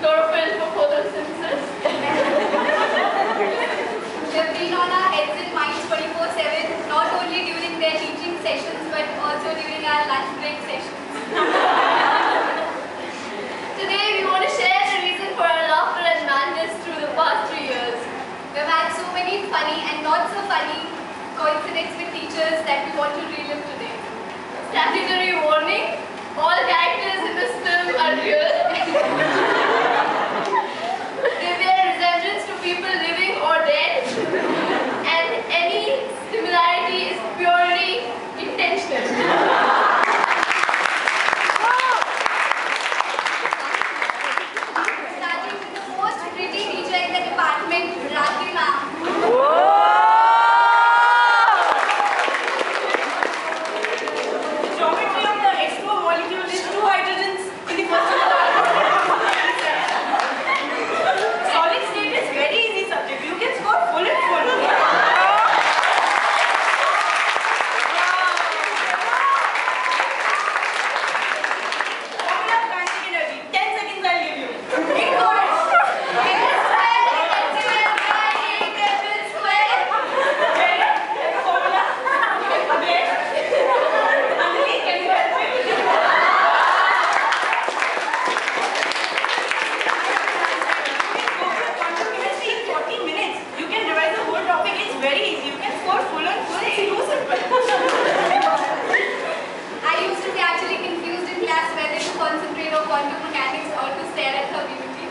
chlorophyll for photosynthesis. They've been on our heads and minds 24/7, not only during their teaching sessions, but also during our lunch break sessions. Today we want to share the reason for our laughter and madness through the past 3 years. We've had so many funny and not so funny coincidences with teachers that we want to relive today. Statutory warning, all characters in this film are real. They bear resemblance to people living or dead, and any similarity is purely intentional. Starting with the most pretty teacher in the department, Radhi ma'am. Geometry of the H2O molecule is 2 hydrogens in the first solid state is very easy subject. You can score full and full. Formula of kinetic energy. 10 seconds I'll give you. Incorrect. Formula. Yes. Anjali, can you help me? Quantum chemistry in 40 minutes. You can revise the whole topic. It's very easy. You can score full and full. It's too simple. I used to be actually confused in class whether to concentrate on quantum mechanics or to stare at her beauty.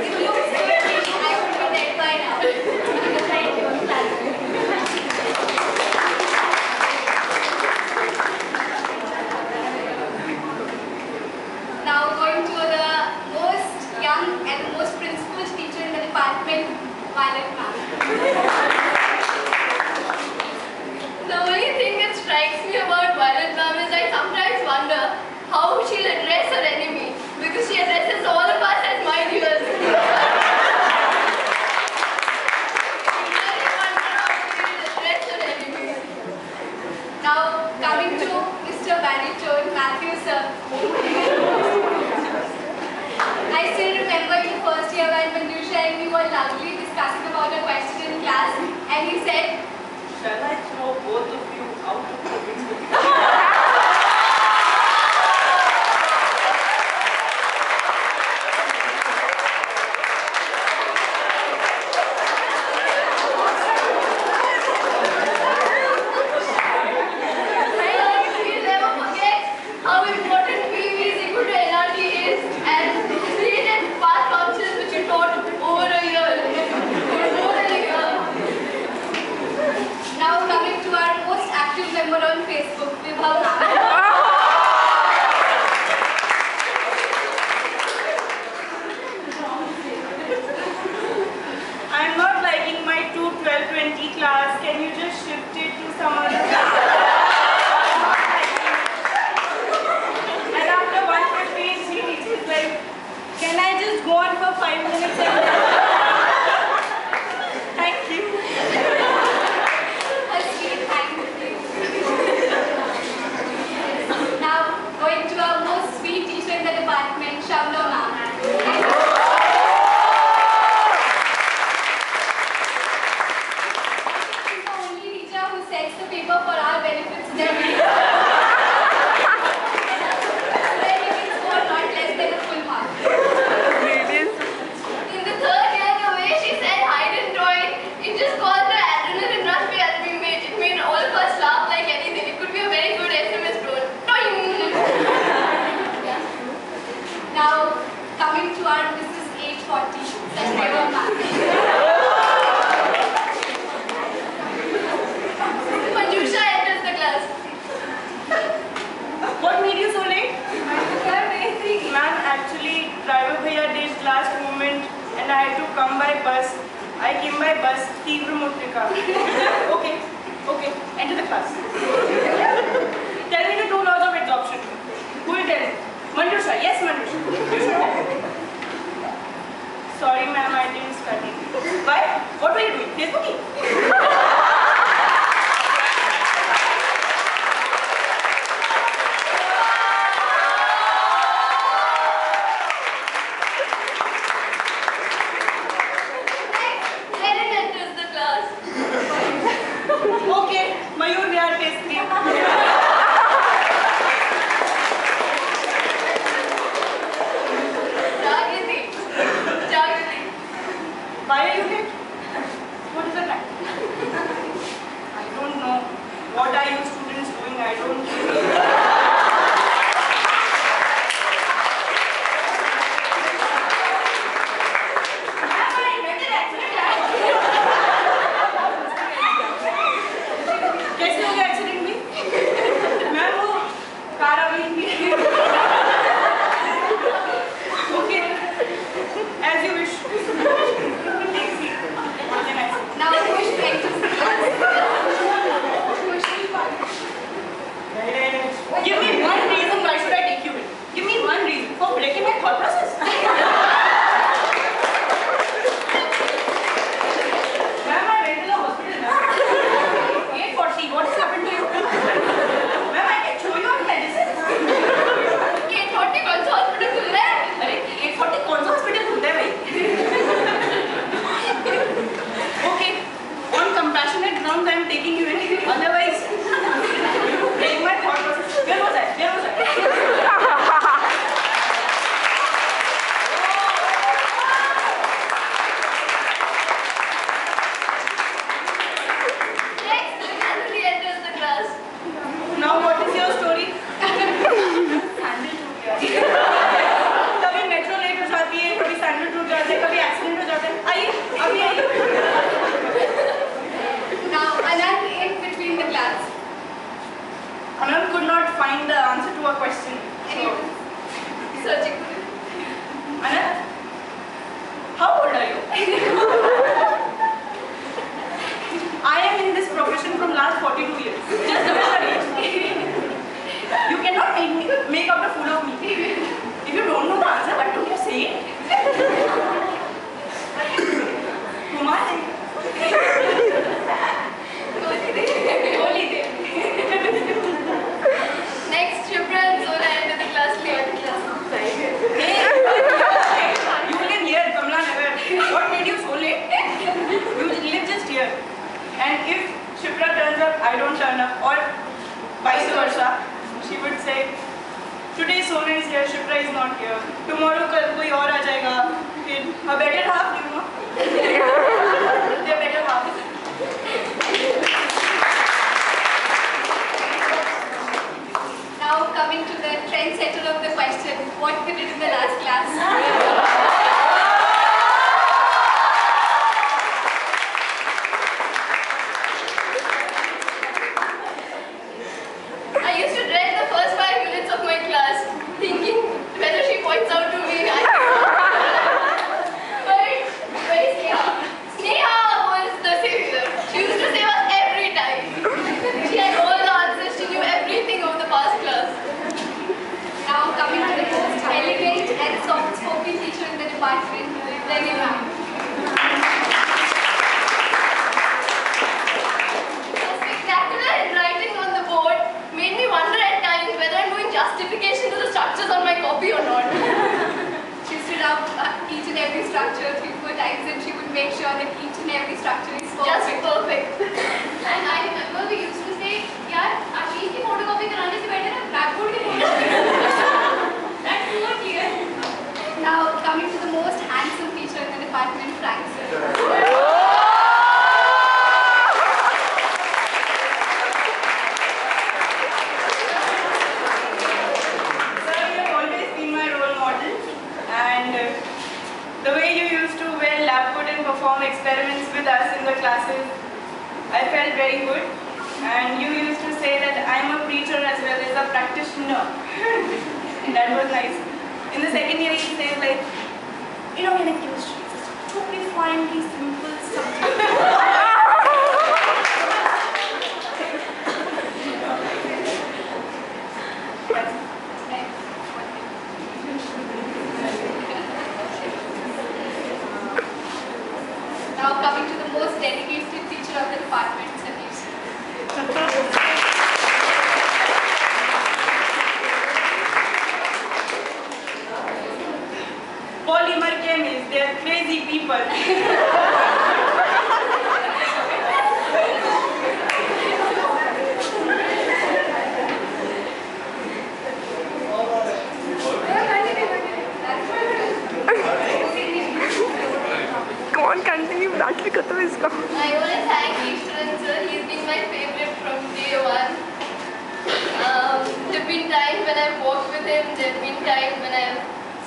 It looks good, I would be dead by now. Thank you. Now going to the most young and most principled teacher in the department, Violet ma'am. The only thing that strikes me about Violet ma'am is I sometimes wonder how she'll address her enemy, because she addresses all of us as my dears. Now coming to Mr. Baritone, Matthew sir. I still remember in the first year when Manjusha and we were loudly discussing about a question in class, and he said, Shall I throw both of you out of the window? We'll never forget how important PV is equal to NRT is, and created path functions which you taught over a year. More than a year. now coming to our most active member on Facebook, Vibhav ma'am. I'm not liking my 2-12-20 class. Can you just shift it to some other class? And after 1:15, she teaches like, can I just go on for 5 minutes? Thank you. A sweet thank you. Now going to our most sweet teacher in the department, Shipra ma'am. She's the only teacher who sets the paper for our benefits then we can score not less than a full mark. In the third year, the way she said hide and drawing, it just caused the adrenaline rush where it made all of us laugh like anything. It could be a very good SMS drone. Now coming to our Mrs. 840, Sanjay ma'am. Manjusha enters the class. What made you so late? Ma'am, actually, driver bhaiya did last moment and I had to come by bus. I came by bus, Tivra Mutrika. Okay, enter the class. Tell me the 2 laws of adsorption. Who will tell me? Manjusha, yes Manjusha. You should tell. Sorry ma'am, I didn't study. Why? What were you doing? Facebooking? don't. कैसे हो गया accident भी? Ma'am वो car आ गई थी। Okay, as you wish. Take seat. What can I say? Now push Give me one reason why should I take you in. Give me one reason for breaking my thought process. Ma'am, I went to the hospital. 8:40. What has happened to you? Ma'am, I can show you our medicine. 8:40 कौन सा hospital खुल रहा है? अरे 8:40 कौन सा hospital खुलता है भाई? Okay, on compassionate grounds I am taking you in. Otherwise, break my thought process. Where was I? Where was I? Next, the family enters the class. Now what is your story? Sandal टूट गया। कभी metro late हो जाती है, कभी sandal टूट जाते हैं, कभी एक्सीडेंट हो जाता है। आइए, अभी आइए। Now Anand in between the class. Anand could not find the answer to a question. So, Searching. Anand, how old are you? I am in this profession from last 42 years. Just give me the age. You cannot make up a fool of me. If you don't know the answer, why don't you say it? Kumar? Holy day. Next, Shipra and Sona enter the class. Clear the class. Hey, you live here, Kamla Nagar. What made you so late? You live just here. And if Shipra turns up, I don't turn up, or vice versa, she would say, today Sona is here, Shipra is not here. Tomorrow कल कोई और आ जाएगा. फिर a better half, you know. They're better half. Now coming to the trendsetter of the question, what we did in the last class. I used to dread the first 5 minutes of my class, thinking whether she points out to me. But very Sneha was the savior. She used to save us every time. She had all the answers. She knew everything of the past class. Now coming to the most elegant and soft-spoken teacher in the department, Lenny ma'am. The spectacular handwriting on the board made me wonder at times whether I'm doing justification to the structures on my copy or not. She used to rub each and every structure 3-4 times and she would make sure that each and every structure is Just perfect. perfect. And I remember we used to say, यार आशीष की photocopy कराने से better है blackboard की photocopy. That's more clear. Now coming to the most handsome teacher in the department, Frank sir. Sir, you have always been my role model, and the way you used to wear lab coat and perform experiments with us in the classes, I felt very good. And you used to say that I'm a preacher as well as a practitioner. That was nice. In the second year, he says like, inorganic chemistry is a stupefyingly simple subject. Now coming to the most dedicated teacher of the department, Satish. Polymer chemists, they are crazy people.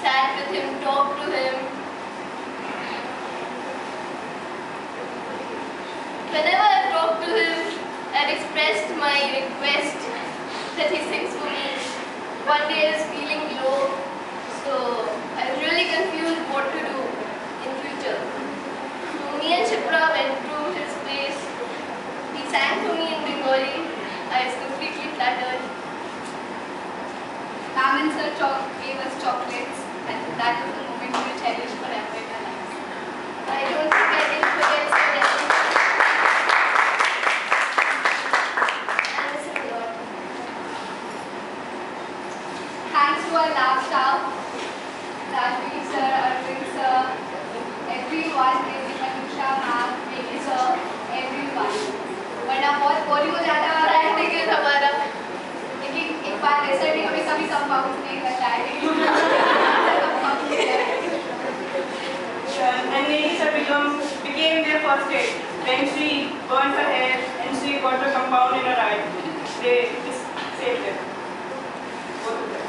sat with him, talked to him. Whenever I talked to him, I'd expressed my request that he sings for me. One day I was feeling low, so I was really confused what to do in future. So me and Shipra went to his place. He sang for me in Bengali. I was completely flattered. Ma'am and sir gave us chocolates, and that was the moment we will cherish forever in our lives. I don't think I can forget so that. I miss him a lot. Thanks to our lab staff, Rajvi sir, Arvind sir, everyone, Manjusha ma'am, Vicky sir, everyone. वरना बहुत boring हो जाता है Practical हमारा. लेकिन एक बार ऐसा भी हमें कभी कंपाउंड नहीं करता है And ladies have became their first aid. When she burned her hair and she got a compound in her eye, they just saved them. Both of them.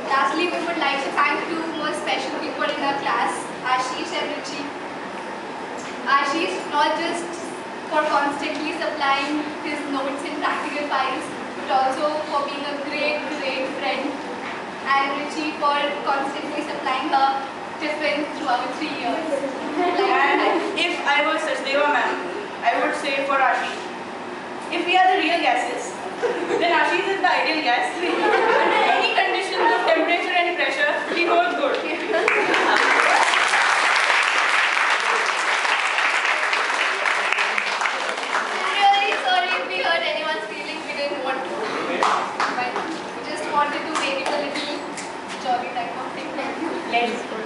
Lastly, we would like to thank two more special people in our class, Ashish and Ruchi. Ashish, not just for constantly supplying his notes in practical files, but also for being a great friend. And Ruchi for constantly supplying her tiffin throughout 3 years. And if I was Sachdeva ma'am, I would say for Ashish, if we are the real gases, then Ashish is the ideal gas. Under any conditions of temperature and pressure, he holds good. I'm really sorry if we hurt anyone's feelings. We didn't want to. But we just wanted to make it a little jolly type of thing. Let's go.